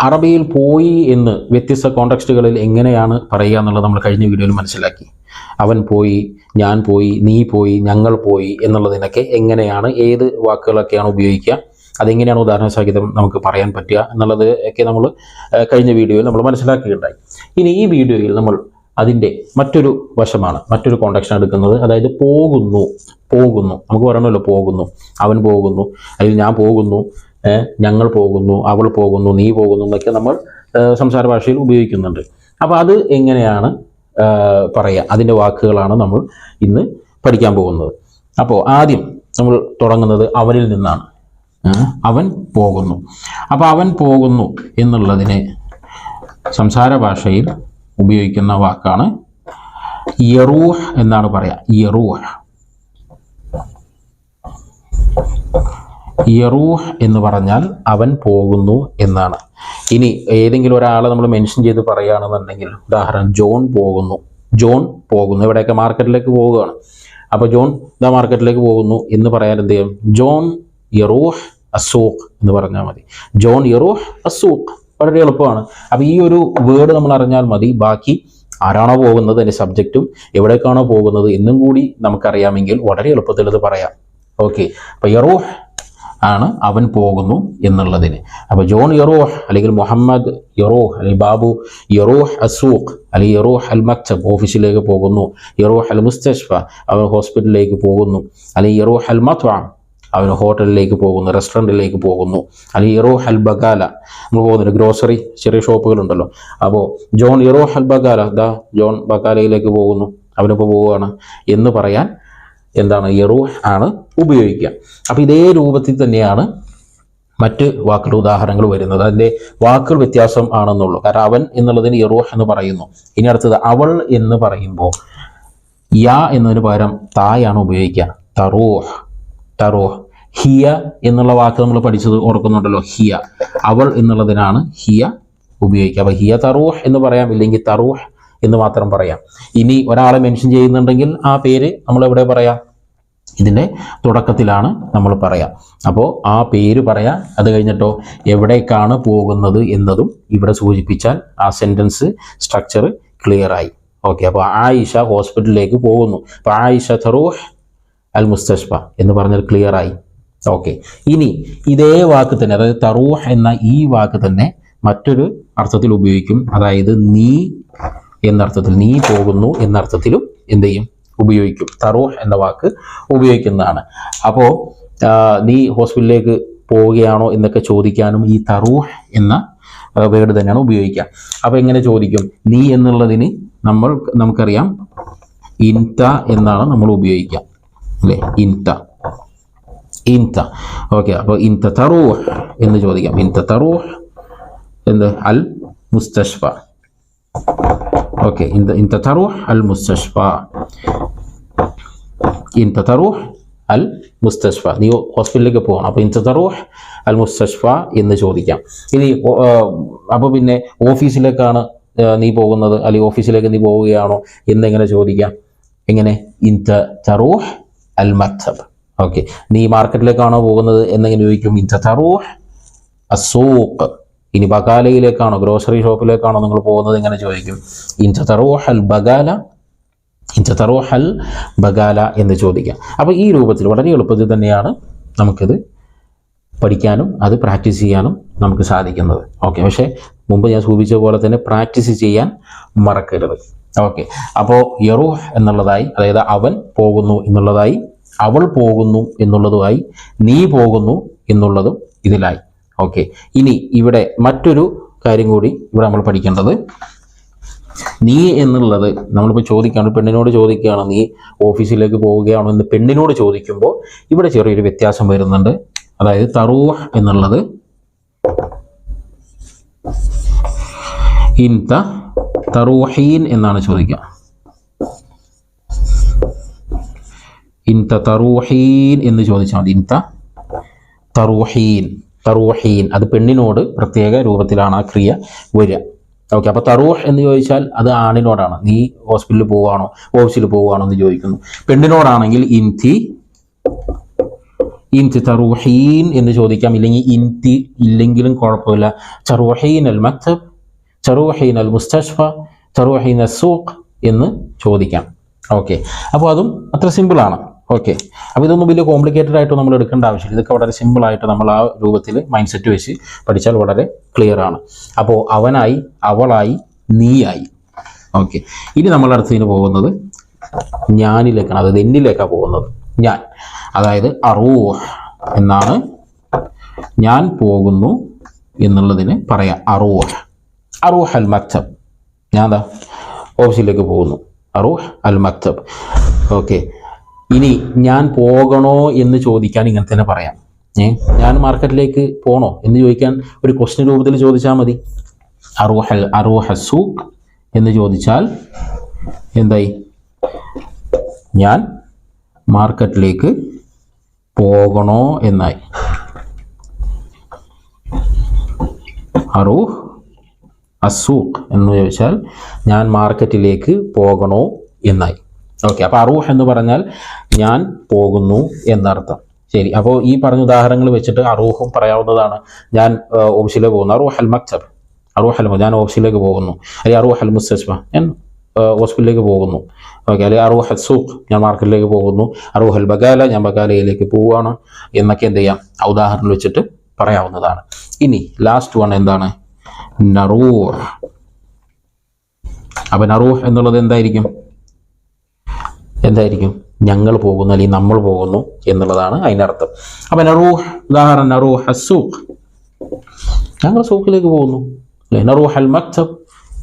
അറബിയിൽ പോയി എന്ന് വ്യത്യസ്ത കോണ്ടെക്സ്റ്റുകളിൽ എങ്ങനെയാണ് പറയുക എന്നുള്ളത് നമ്മൾ കഴിഞ്ഞ വീഡിയോയിൽ മനസ്സിലാക്കി. അവൻ പോയി, ഞാൻ പോയി, നീ പോയി, ഞങ്ങൾ പോയി എന്നുള്ളതിനൊക്കെ എങ്ങനെയാണ്, ഏത് വാക്കുകളൊക്കെയാണ് ഉപയോഗിക്കുക, അതെങ്ങനെയാണ് ഉദാഹരണ സഹിതം നമുക്ക് പറയാൻ പറ്റുക എന്നുള്ളത് ഒക്കെ നമ്മൾ കഴിഞ്ഞ വീഡിയോയിൽ നമ്മൾ മനസ്സിലാക്കിയിട്ടുണ്ടായി. ഇനി ഈ വീഡിയോയിൽ നമ്മൾ അതിൻ്റെ മറ്റൊരു വശമാണ്, മറ്റൊരു കോണ്ടെക്സ്റ്റാണ് എടുക്കുന്നത്. അതായത് പോകുന്നു. നമുക്ക് പറയണമല്ലോ പോകുന്നു, അവൻ പോകുന്നു, അല്ലെങ്കിൽ ഞാൻ പോകുന്നു, ഞങ്ങൾ പോകുന്നു, അവൾ പോകുന്നു, നീ പോകുന്നു എന്നൊക്കെ നമ്മൾ സംസാര ഭാഷയിൽ ഉപയോഗിക്കുന്നുണ്ട്. അപ്പോൾ അത് എങ്ങനെയാണ് പറയുക, അതിൻ്റെ വാക്കുകളാണ് നമ്മൾ ഇന്ന് പഠിക്കാൻ പോകുന്നത്. അപ്പോൾ ആദ്യം നമ്മൾ തുടങ്ങുന്നത് അവനിൽ നിന്നാണ്. അവൻ പോകുന്നു. അപ്പോൾ അവൻ പോകുന്നു എന്നുള്ളതിനെ സംസാര ഭാഷയിൽ ഉപയോഗിക്കുന്ന വാക്കാണ് യറൂഹ് എന്നാണ് പറയുക. യറൂഹ് എന്ന് പറഞ്ഞാൽ അവൻ പോകുന്നു എന്നാണ്. ഇനി ഏതെങ്കിലും ഒരാളെ നമ്മൾ മെൻഷൻ ചെയ്ത് പറയുകയാണെന്നുണ്ടെങ്കിൽ, ഉദാഹരണം ജോൺ പോകുന്നു, ഇവിടെയൊക്കെ മാർക്കറ്റിലേക്ക് പോവുകയാണ്. അപ്പോൾ ജോൺ മാർക്കറ്റിലേക്ക് പോകുന്നു എന്ന് പറയാൻ എന്ത് ചെയ്യും? ജോൺ യറൂഹ് അസൂഖ് എന്ന് പറഞ്ഞാൽ മതി. ജോൺ യറൂഹ് അസൂഖ്, വളരെ എളുപ്പമാണ്. അപ്പോൾ ഈ ഒരു വേർഡ് നമ്മൾ അറിഞ്ഞാൽ മതി. ബാക്കി ആരാണോ പോകുന്നത്, അതിൻ്റെ സബ്ജക്റ്റും എവിടേക്കാണോ പോകുന്നത് എന്നും കൂടി നമുക്കറിയാമെങ്കിൽ വളരെ എളുപ്പത്തിൽ അത് പറയാം. ഓക്കെ, അപ്പോൾ യറൂഹ് ആണ് അവൻ പോകുന്നു എന്നുള്ളതിന്. അപ്പോൾ ജോൺ യറൂഹ്, അല്ലെങ്കിൽ മുഹമ്മദ് യറൂഹ്, അല്ലെങ്കിൽ ബാബു യറൂഹ് അസൂഖ്, അല്ലെങ്കിൽ യറൂഹ് അൽ മക്തബ്, ഓഫീസിലേക്ക് പോകുന്നു. യറൂഹ് അൽ മുസ്തഷ്ഫ, അവൻ ഹോസ്പിറ്റലിലേക്ക് പോകുന്നു. അല്ലെങ്കിൽ യറൂഹ് അൽ മത്വാം, അവൻ ഹോട്ടലിലേക്ക് പോകുന്നു, റെസ്റ്റോറൻറ്റിലേക്ക് പോകുന്നു. അല്ലെങ്കിൽ യറൂഹ് അൽ ബഗാല, നമ്മൾ പോകുന്നുണ്ട്, ഗ്രോസറി ചെറിയ ഷോപ്പുകളുണ്ടല്ലോ. അപ്പോൾ ജോൺ യറൂഹ് അൽ ബഗാല, ജോൺ ബഗാലയിലേക്ക് പോകുന്നു, അവനിപ്പോൾ പോവുകയാണ് എന്ന് പറയാൻ എന്താണ്? യറൂഹ് ആണ് ഉപയോഗിക്കുക. അപ്പോൾ ഇതേ രൂപത്തിൽ തന്നെയാണ് മറ്റ് വാക്കുകളുടെ ഉദാഹരണങ്ങൾ വരുന്നത്. അതിൻ്റെ വാക്കുകൾ വ്യത്യാസം ആണെന്നുള്ളൂ. കാരണം അവൻ എന്നുള്ളതിന് യറൂഹ് എന്ന് പറയുന്നു. ഇനി അടുത്തത് അവൾ എന്ന് പറയുമ്പോൾ യാ എന്നതിന് പകരം തായാണ് ഉപയോഗിക്കുക. തറൂഹ്. ഹിയ എന്നുള്ള വാക്ക് നമ്മൾ പഠിച്ചത് ഓർക്കുന്നുണ്ടല്ലോ, ഹിയ. അവൾ എന്നുള്ളതിനാണ് ഹിയ ഉപയോഗിക്കുക. അപ്പോൾ ഹിയ തറൂഹ് എന്ന് പറയാം, ഇല്ലെങ്കിൽ തറൂഹ് എന്ന് മാത്രം പറയാം. ഇനി ഒരാളെ മെൻഷൻ ചെയ്യുന്നുണ്ടെങ്കിൽ ആ പേര് നമ്മൾ എവിടെ പറയാം? ഇതിൻ്റെ തുടക്കത്തിലാണ് നമ്മൾ പറയാം. അപ്പോൾ ആ പേര് പറയാം. അത് കഴിഞ്ഞിട്ടോ എവിടേക്കാണ് പോകുന്നത് എന്നതും ഇവിടെ സൂചിപ്പിച്ചാൽ ആ സെൻറ്റൻസ് സ്ട്രക്ചർ ക്ലിയറായി. ഓക്കെ, അപ്പോൾ ആയിഷ ഹോസ്പിറ്റലിലേക്ക് പോകുന്നു. അപ്പോൾ ആയിഷ തറൂഹ് അൽ മുസ്തഷ്ഫ എന്ന് പറഞ്ഞാൽ ക്ലിയറായി. ഓക്കെ, ഇനി ഇതേ വാക്ക് തന്നെ, അതായത് തറൂഹ് എന്ന ഈ വാക്ക് തന്നെ മറ്റൊരു അർത്ഥത്തിൽ ഉപയോഗിക്കും. അതായത് നീ എന്നർത്ഥത്തിൽ, നീ പോകുന്നു എന്നർത്ഥത്തിലും എന്ത് ചെയ്യും? ഉപയോഗിക്കും. തറൂഹ് എന്ന വാക്ക് ഉപയോഗിക്കുന്നതാണ്. അപ്പോൾ നീ ഹോസ്പിറ്റലിലേക്ക് പോവുകയാണോ എന്നൊക്കെ ചോദിക്കാനും ഈ തറൂഹ് എന്ന വേർഡ് തന്നെയാണ് ഉപയോഗിക്കുക. അപ്പോൾ എങ്ങനെ ചോദിക്കും? നീ എന്നുള്ളതിന് നമുക്കറിയാം ഇൻത എന്നാണ് നമ്മൾ ഉപയോഗിക്കുക, അല്ലേ? ഇൻത. ഓക്കെ, അപ്പോൾ ഇൻത തറൂഹ് എന്ന് ചോദിക്കാം. ഇൻത തറൂഹ് എന്ത്? അൽ മുസ്തഷ്ഫ. ഓക്കെ, ഇൻത തറൂഹ് അൽ മുസ്തഷ്ഫ. ഇൻത തറൂഹ് അൽ മുസ്തഷ്ഫ, നീ ഹോസ്പിറ്റലിലേക്ക് പോകണം. അപ്പോൾ ഇൻത തറൂഹ് അൽ മുസ്തഷ്ഫ എന്ന് ചോദിക്കാം. ഇനി അപ്പോൾ പിന്നെ ഓഫീസിലേക്കാണ് നീ പോകുന്നത്, അല്ലെങ്കിൽ ഓഫീസിലേക്ക് നീ പോവുകയാണോ എന്നെങ്ങനെ ചോദിക്കാം? എങ്ങനെ? ഇൻത തറൂഹ് അൽ മക്തബ്. ഓക്കെ, നീ മാർക്കറ്റിലേക്കാണോ പോകുന്നത് എന്നെങ്ങനെ ചോദിക്കും? ഇൻത തറൂഹ് അസൂഖ്. ഇനി ബഗാലയിലേക്കാണോ, ഗ്രോസറി ഷോപ്പിലേക്കാണോ നിങ്ങൾ പോകുന്നത് എങ്ങനെ ചോദിക്കും? ഇൻത തറൂഹ് അൽ ബഗാല, ഇൻത തറൂഹ് അൽ ബഗാല എന്ന് ചോദിക്കാം. അപ്പോൾ ഈ രൂപത്തിൽ വളരെ എളുപ്പത്തിൽ തന്നെയാണ് നമുക്കിത് പഠിക്കാനും അത് പ്രാക്ടീസ് ചെയ്യാനും നമുക്ക് സാധിക്കുന്നത്. ഓക്കെ, പക്ഷേ മുമ്പ് ഞാൻ സൂചിപ്പിച്ച പോലെ തന്നെ പ്രാക്ടീസ് ചെയ്യാൻ മറക്കരുത്. ഓക്കെ, അപ്പോൾ യറൂഹ് എന്നുള്ളതായി, അതായത് അവൻ പോകുന്നു എന്നുള്ളതായി, അവൾ പോകുന്നു എന്നുള്ളതുമായി, നീ പോകുന്നു എന്നുള്ളതും ഇതിലായി. ഓക്കെ, ഇനി ഇവിടെ മറ്റൊരു കാര്യം കൂടി ഇവിടെ നമ്മൾ പഠിക്കേണ്ടത്, നീ എന്നുള്ളത് നമ്മളിപ്പോൾ ചോദിക്കുകയാണ്, പെണ്ണിനോട് ചോദിക്കുകയാണ് നീ ഓഫീസിലേക്ക് പോവുകയാണോ എന്ന് പെണ്ണിനോട് ചോദിക്കുമ്പോൾ ഇവിടെ ചെറിയൊരു വ്യത്യാസം വരുന്നുണ്ട്. അതായത് തറൂഹ് എന്നുള്ളത് ഇൻത തറൂഹീൻ എന്നാണ് ചോദിക്കുക. ഇൻത തറൂഹീൻ എന്ന് ചോദിച്ചാൽ മതി. ഇൻത തറൂഹീൻ അത് പെണ്ണിനോട് പ്രത്യേക രൂപത്തിലാണ് ആ ക്രിയ വരിക. ഓക്കെ, അപ്പോൾ തറൂഹ് എന്ന് ചോദിച്ചാൽ അത് ആണിനോടാണ്. നീ ഹോസ്പിറ്റലിൽ പോവുകയാണോ, ഓഫീസിൽ പോവുകയാണോ എന്ന് ചോദിക്കുന്നു. പെണ്ണിനോടാണെങ്കിൽ ഇൻതി തറൂഹീൻ എന്ന് ചോദിക്കാം, ഇല്ലെങ്കിൽ ഇൻതി ഇല്ലെങ്കിലും കുഴപ്പമില്ല. തറൂഹീൻ അൽ മക്തബ്, തറൂഹീൻ അൽ മുസ്തഷ്ഫ, തറൂഹീൻ അൽ സൂഖ് എന്ന് ചോദിക്കാം. ഓക്കെ, അപ്പോൾ അതും അത്ര സിമ്പിളാണ്. ഓക്കെ, അപ്പോൾ ഇതൊന്നും വലിയ കോംപ്ലിക്കേറ്റഡ് ആയിട്ട് നമ്മൾ എടുക്കേണ്ട ആവശ്യമില്ല. ഇതൊക്കെ വളരെ സിമ്പിളായിട്ട് നമ്മൾ ആ രൂപത്തിൽ മൈൻഡ് സെറ്റ് വെച്ച് പഠിച്ചാൽ വളരെ ക്ലിയർ ആണ്. അപ്പോൾ അവനായി, അവളായി, നീയായി. ഓക്കെ, ഇനി നമ്മൾ അടുത്തതിന് പോകുന്നത് ഞാനിലേക്കാണ്, അതായത് എന്നിലേക്കാണ് പോകുന്നത്. ഞാൻ, അതായത് അറൂഹ് എന്നാണ് ഞാൻ പോകുന്നു എന്നുള്ളതിന് പറയാം. അറൂഹ്, അറൂഹ് അൽ മക്തബ്, ഞാൻ എന്താ ഓഫീസിലേക്ക് പോകുന്നു. അറൂഹ് അൽ മക്തബ്. ഓക്കെ, ഇനി ഞാൻ പോകണോ എന്ന് ചോദിക്കാൻ ഇങ്ങനെ തന്നെ പറയാം. ഞാൻ മാർക്കറ്റിലേക്ക് പോകണോ എന്ന് ചോദിക്കാൻ ഒരു ക്വസ്റ്റ്യൻ രൂപത്തിൽ ചോദിച്ചാൽ മതി. അറൂഹ് സൂഖ് എന്ന് ചോദിച്ചാൽ എന്തായി? ഞാൻ മാർക്കറ്റിലേക്ക് പോകണോ എന്നായി. അറൂഹ് അസൂഖ് എന്ന് ചോദിച്ചാൽ ഞാൻ മാർക്കറ്റിലേക്ക് പോകണോ എന്നായി. ഓക്കെ, അപ്പോൾ അറൂഹ് എന്ന് പറഞ്ഞാൽ ഞാൻ പോകുന്നു എന്നർത്ഥം. ശരി, അപ്പോൾ ഈ പറഞ്ഞ ഉദാഹരണങ്ങൾ വെച്ചിട്ട് അറൂഹും പറയാവുന്നതാണ്. ഞാൻ ഓഫീസിലേക്ക് പോകുന്നു, അറൂഹ് അൽ മക്തബ്, അറൂഹ് അൽ, ഞാൻ ഓഫീസിലേക്ക് പോകുന്നു. അല്ലെങ്കിൽ അറൂഹ് അൽ മുസ്തഷ്ഫ, ഞാൻ ഹോസ്പിറ്റലിലേക്ക് പോകുന്നു. ഓക്കെ, അല്ലെങ്കിൽ അറൂഹ് അൽ സൂഖ്, ഞാൻ മാർക്കറ്റിലേക്ക് പോകുന്നു. അറൂഹ് അൽ ബഗാല, ഞാൻ ബഗാലയിലേക്ക് പോവുകയാണ് എന്നൊക്കെ എന്ത് ചെയ്യാം, ഉദാഹരണം വെച്ചിട്ട് പറയാവുന്നതാണ്. ഇനി ലാസ്റ്റ് വൺ എന്താണ്? നറൂഹ്. അപ്പം നറൂഹ് എന്നുള്ളത് എന്തായിരിക്കും? ഞങ്ങൾ പോകുന്നു അല്ലെങ്കിൽ നമ്മൾ പോകുന്നു എന്നുള്ളതാണ് അതിനർത്ഥം. അപ്പം നറൂഹ്, ഉദാഹരണം നറൂഹ് അസൂഖ്, ഞങ്ങൾ സൂഖിലേക്ക് പോകുന്നു. അല്ലെ, നറൂഹ് അൽ മക്തബ്,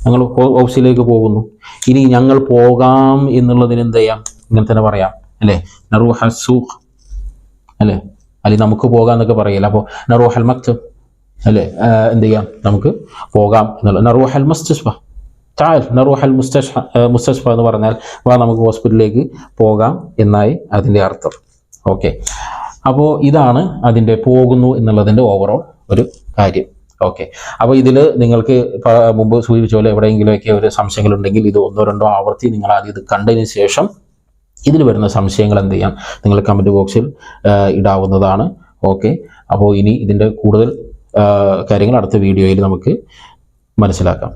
ഞങ്ങൾ ഓഫീസിലേക്ക് പോകുന്നു. ഇനി ഞങ്ങൾ പോകാം എന്നുള്ളതിന് എന്ത് ചെയ്യാം? ഇങ്ങനെ തന്നെ പറയാം. അല്ലേ, നറൂഹ് അസൂഖ്, അല്ലേ, അല്ലെങ്കിൽ നമുക്ക് പോകാം എന്നൊക്കെ പറയില്ല. അപ്പോൾ നറൂഹ് അൽ മക്തബ്, അല്ലേ, എന്ത് ചെയ്യാം, നമുക്ക് പോകാം എന്നുള്ളത്. നറൂഹ് അൽ മുസ്തഷ്ഫ, താൽ നറൂഹ് അൽ മുസ്തഷ്ഫ എന്ന് പറഞ്ഞാൽ നമുക്ക് ഹോസ്പിറ്റലിലേക്ക് പോകാം എന്നായി അതിൻ്റെ അർത്ഥം. ഓക്കെ, അപ്പോൾ ഇതാണ് അതിൻ്റെ പോകുന്നു എന്നുള്ളതിൻ്റെ ഓവറോൾ ഒരു കാര്യം. ഓക്കെ, അപ്പോൾ ഇതിൽ നിങ്ങൾക്ക് മുമ്പ് സൂചിപ്പിച്ച പോലെ എവിടെയെങ്കിലുമൊക്കെ ഒരു സംശയങ്ങളുണ്ടെങ്കിൽ ഇത് ഒന്നോ രണ്ടോ ആവർത്തി നിങ്ങൾ ആദ്യം ഇത് കണ്ടതിന് ശേഷം ഇതിൽ വരുന്ന സംശയങ്ങൾ എന്ത് ചെയ്യാം, നിങ്ങൾ കമൻറ്റ് ബോക്സിൽ ഇടാവുന്നതാണ്. ഓക്കെ, അപ്പോൾ ഇനി ഇതിൻ്റെ കൂടുതൽ കാര്യങ്ങൾ അടുത്ത വീഡിയോയിൽ നമുക്ക് മനസ്സിലാക്കാം.